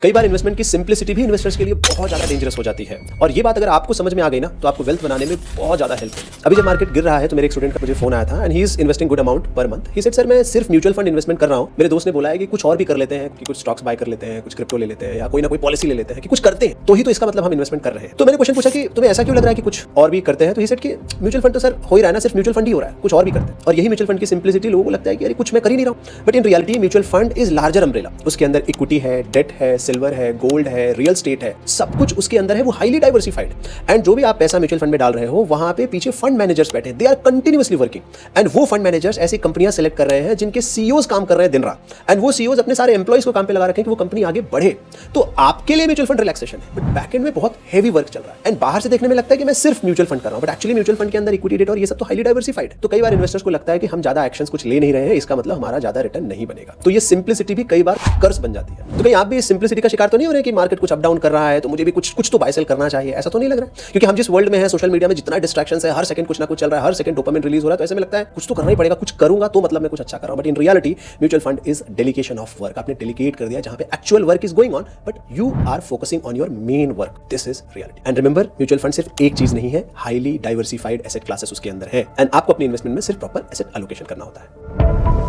कई बार इन्वेस्टमेंट की सिंप्लिसिटी भी इन्वेस्टर्स के लिए बहुत ज्यादा डेंजरस हो जाती है, और ये बात अगर आपको समझ में आ गई ना तो आपको वेल्थ बनाने में बहुत ज्यादा हेल्प होगी। अभी जब मार्केट गिर रहा है तो मेरे एक स्टूडेंट का मुझे फोन आया था, and he is investing good amount per month. He said sir मैं सिर्फ म्यूचुअल फंड इन्वेस्टमेंट कर रहा हूं, मेरे दोस्त ने बोला है कि कुछ और भी कर लेते हैं, कि कुछ स्टॉक्स बाय कर लेते हैं, कुछ क्रिप्टो ले लेते हैं, या कोई ना कोई पॉलिसी ले लेते हैं, कि कुछ करते हैं तो इसका मतलब हम इन्वेस्टमेंट कर रहे हैं। तो मैंने क्वेश्चन पूछा कि तुम्हें ऐसा क्यों लग रहा है कि कुछ और भी करते हैं? तो ही सेड कि म्यूचुअल फंड तो सर हो ही रहा है ना, सिर्फ म्यूचुअल फंड ही हो रहा है, कुछ और भी करते हैं। और यही म्यूचुअल फंड की सिंप्लिसिटी लोगों को लगता है कि अरे कुछ मैं कर ही नहीं रहा हूं, but in reality mutual fund is larger umbrella. उसके अंदर इक्विटी है, डेट है, सिल्वर है, गोल्ड है, रियल स्टेट है, सब कुछ उसके अंदर है। वो हाईली डाइवर्सिफाइड, एंड जो भी आप पैसा म्यूचुअल फंड में डाल रहे हो वहां पे पीछे फंड मैनेजर्स बैठे, they are continuously working, and वो फंड मैनेजर्स ऐसी कंपनियां सेलेक्ट कर रहे हैं जिनके सीईओज काम कर रहे हैं दिन रात, एंड वो सीईओज अपने सारे एम्प्लॉइज को काम पे लगा रखे हैं कि वो कंपनी आगे बढ़े। तो आपके लिए म्यूचुअल फंड रिलैक्सेशन है, बट बैक एंड में बहुत हेवी वर्क चल रहा है, एंड बाहर से देखने में लगता है कि मैं सिर्फ म्यूचुअल फंड कर रहा हूं, बट एक्चुअली म्यूचुअल फंड के अंदर इक्विटी, डेट और ये सब तो हाईली डाइवर्सिफाइड है। तो कई बार इन्वेस्टर्स को लगता है कि हम ज्यादा एक्शंस कुछ ले नहीं रहे हैं, इसका मतलब हमारा ज्यादा रिटर्न नहीं बनेगा। तो ये सिंप्लिसिटी भी कई बार कर्स बन जाती है। तो कहीं आप भी इस सिंप्लिसिटी का शिकार तो नहीं हो रहे कि मार्केट कुछ अप डाउन कर रहा है तो मुझे भी कुछ तो बाय सेल करना चाहिए? ऐसा तो नहीं लग रहा है, क्योंकि हम जिस वर्ल्ड में हैं, सोशल मीडिया में जितना डिस्ट्रैक्शंस है, हर सेकंड कुछ ना कुछ चल रहा है, हर सेकंड डोपामिन रिलीज हो रहा है, तो ऐसे में लगता है कुछ तो करना ही पड़ेगा, कुछ करूंगा तो मतलब मैं कुछ अच्छा कर रहा हूं। But in reality mutual fund is delegation of work. आपने डेलीगेट कर दिया जहां पे actual work is going on, but you are focusing on your main work. This is reality. And remember, mutual fund सिर्फ एक चीज नहीं है, हाईली डाइवर्सिफाइड एसेट क्लासेस उसके अंदर है, एंड आपको अपनी इन्वेस्टमेंट में सिर्फ प्रॉपर एसेट एलोकेशन करना होता है।